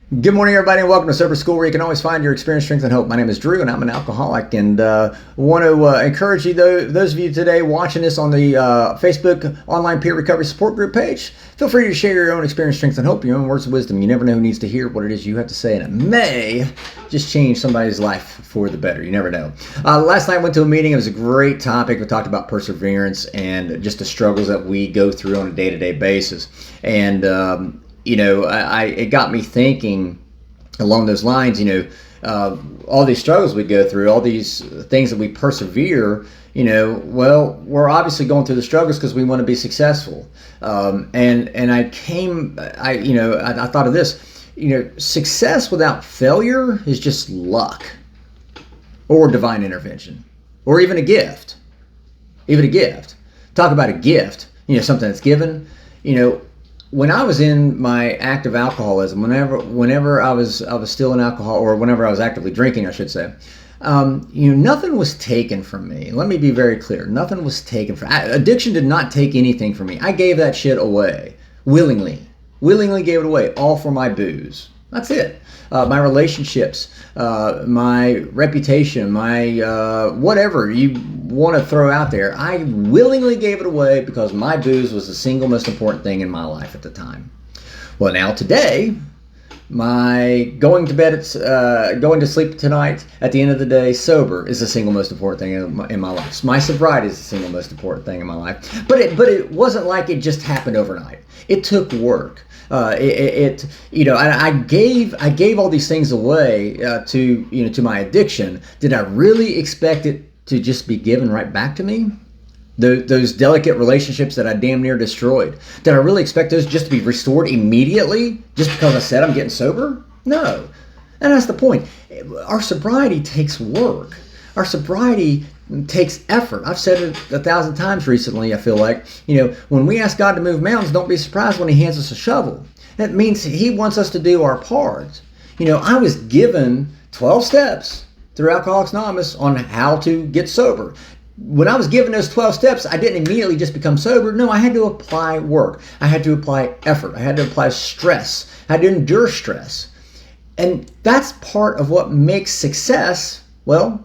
Good morning, everybody, and welcome to Sober School, where you can always find your experience, strength, and hope. My name is Drew, and I'm an alcoholic, and want to encourage you, those of you today watching this on the Facebook Online Peer Recovery Support Group page, feel free to share your own experience, strength, and hope, your own words of wisdom. You never know who needs to hear what it is you have to say, and it may just change somebody's life for the better. You never know. Last night I went to a meeting. It was a great topic. We talked about perseverance and just the struggles that we go through on a day-to-day basis, and it got me thinking along those lines, all these struggles we go through, all these things that we persevere, we're obviously going through the struggles because we want to be successful. And I thought of this, success without failure is just luck or divine intervention or even a gift. Talk about a gift, something that's given, when I was in my active alcoholism, whenever I was still in alcohol, or whenever I was actively drinking, I should say, nothing was taken from me. Let me be very clear. Nothing was taken from addiction did not take anything from me. I gave that shit away willingly gave it away, all for my booze. That's it. My relationships, my reputation, my whatever you want to throw out there, I willingly gave it away because my booze was the single most important thing in my life at the time. Well, now today, my going to sleep tonight at the end of the day sober is the single most important thing in my life. My sobriety is the single most important thing in my life. But it wasn't like it just happened overnight. It took work. I gave all these things away to my addiction. Did I really expect it to just be given right back to me? Those delicate relationships that I damn near destroyed. Did I really expect those just to be restored immediately just because I said I'm getting sober? No. And that's the point. Our sobriety takes work. Our sobriety takes effort. I've said it 1,000 times recently, I feel like. When we ask God to move mountains, don't be surprised when he hands us a shovel. That means he wants us to do our part. I was given 12 steps through Alcoholics Anonymous on how to get sober. When I was given those 12 steps, I didn't immediately just become sober. No, I had to apply work. I had to apply effort. I had to apply stress. I had to endure stress. And that's part of what makes success,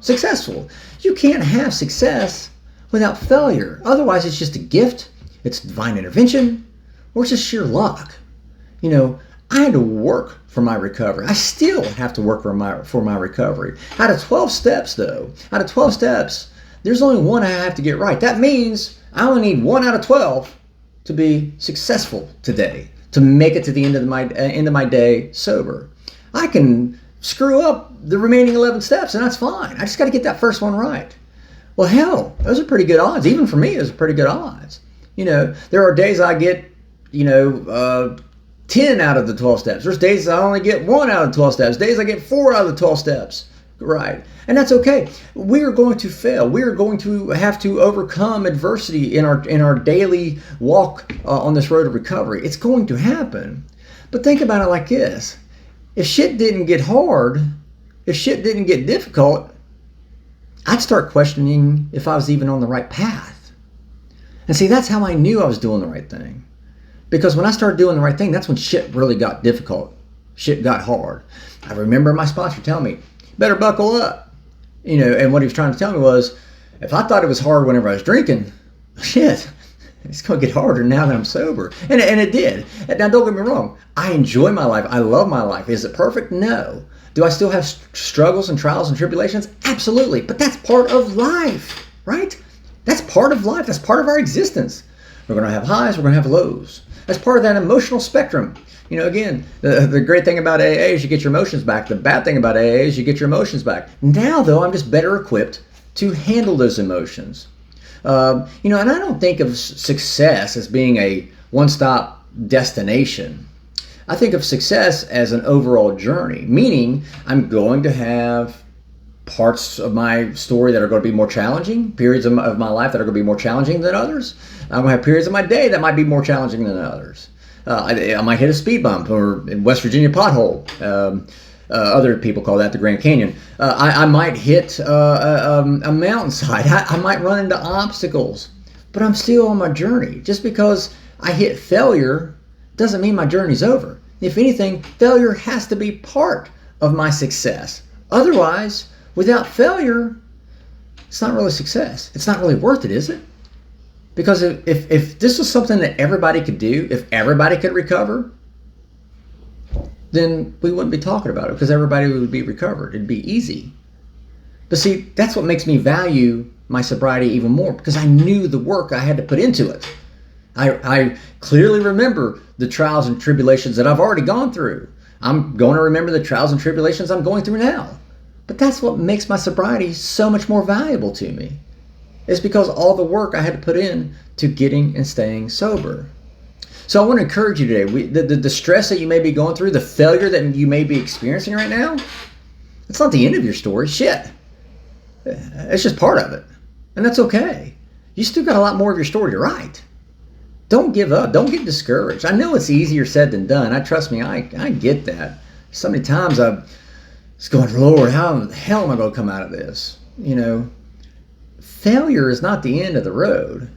successful. You can't have success without failure. Otherwise, it's just a gift, it's divine intervention, or it's just sheer luck. I had to work for my recovery. I still have to work for my recovery. Out of 12 steps, there's only one I have to get right. That means I only need 1 out of 12 to be successful today, to make it to the end of my day sober. I can screw up the remaining 11 steps, and that's fine. I just got to get that first one right. Well, hell, those are pretty good odds. Even for me, those are pretty good odds. There are days I get, 10 out of the 12 steps. There's days I only get 1 out of the 12 steps. Days I get 4 out of the 12 steps. Right. And that's okay. We are going to fail. We are going to have to overcome adversity in our daily walk on this road of recovery. It's going to happen. But think about it like this. If shit didn't get hard, if shit didn't get difficult, I'd start questioning if I was even on the right path. And see, that's how I knew I was doing the right thing. Because when I started doing the right thing, that's when shit really got difficult. Shit got hard. I remember my sponsor telling me, better buckle up. And what he was trying to tell me was, if I thought it was hard whenever I was drinking, shit, it's going to get harder now that I'm sober. And it did. Now, don't get me wrong. I enjoy my life. I love my life. Is it perfect? No. Do I still have struggles and trials and tribulations? Absolutely. But that's part of life, right? That's part of life. That's part of our existence. We're going to have highs. We're going to have lows. That's part of that emotional spectrum. Again, the great thing about AA is you get your emotions back. The bad thing about AA is you get your emotions back. Now, though, I'm just better equipped to handle those emotions. And I don't think of success as being a one-stop destination. I think of success as an overall journey, meaning I'm going to have parts of my story that are going to be more challenging, periods of my life that are going to be more challenging than others. I'm going to have periods of my day that might be more challenging than others. I might hit a speed bump or in West Virginia pothole. Other people call that the Grand Canyon. I might hit a mountainside. I might run into obstacles, but I'm still on my journey. Just because I hit failure doesn't mean my journey's over. If anything, failure has to be part of my success. Otherwise, without failure, it's not really success. It's not really worth it, is it? Because if this was something that everybody could do, if everybody could recover, then we wouldn't be talking about it because everybody would be recovered. It'd be easy. But see, that's what makes me value my sobriety even more, because I knew the work I had to put into it. I clearly remember the trials and tribulations that I've already gone through. I'm going to remember the trials and tribulations I'm going through now. But that's what makes my sobriety so much more valuable to me. It's because all the work I had to put in to getting and staying sober. So I want to encourage you today. The stress that you may be going through, the failure that you may be experiencing right now, it's not the end of your story. Shit. It's just part of it. And that's okay. You still got a lot more of your story to write. Don't give up. Don't get discouraged. I know it's easier said than done. Trust me, I get that. So many times I was going, Lord, how the hell am I going to come out of this? You know, failure is not the end of the road.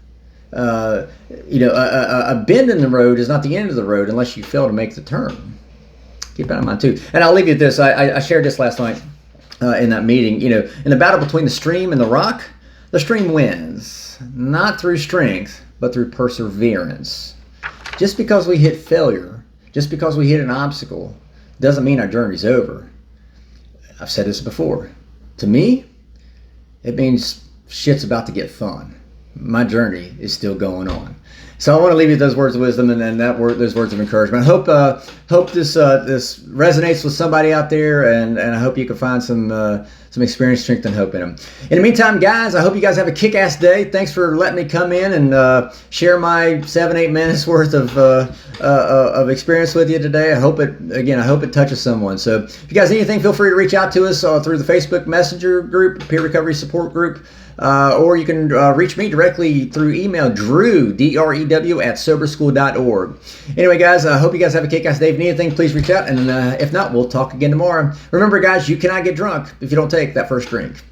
A bend in the road is not the end of the road unless you fail to make the turn. Keep that in mind too. And I'll leave you with this. I shared this last night in that meeting. You know, in the battle between the stream and the rock, the stream wins, not through strength, but through perseverance. Just because we hit failure, just because we hit an obstacle, doesn't mean our journey's over. I've said this before. To me, it means shit's about to get fun. My journey is still going on. So I want to leave you with those words of wisdom and those words of encouragement. I hope this resonates with somebody out there, and I hope you can find some experience, strength, and hope in them. In the meantime, guys, I hope you guys have a kick-ass day. Thanks for letting me come in and share my 7-8 minutes worth of experience with you today. I hope it touches someone. So if you guys need anything, feel free to reach out to us through the Facebook Messenger group, Peer Recovery Support Group. Or you can reach me directly through email, Drew, DREW, @soberschool.org. Anyway, guys, I hope you guys have a kick-ass day. If you need anything, please reach out. And if not, we'll talk again tomorrow. Remember, guys, you cannot get drunk if you don't take that first drink.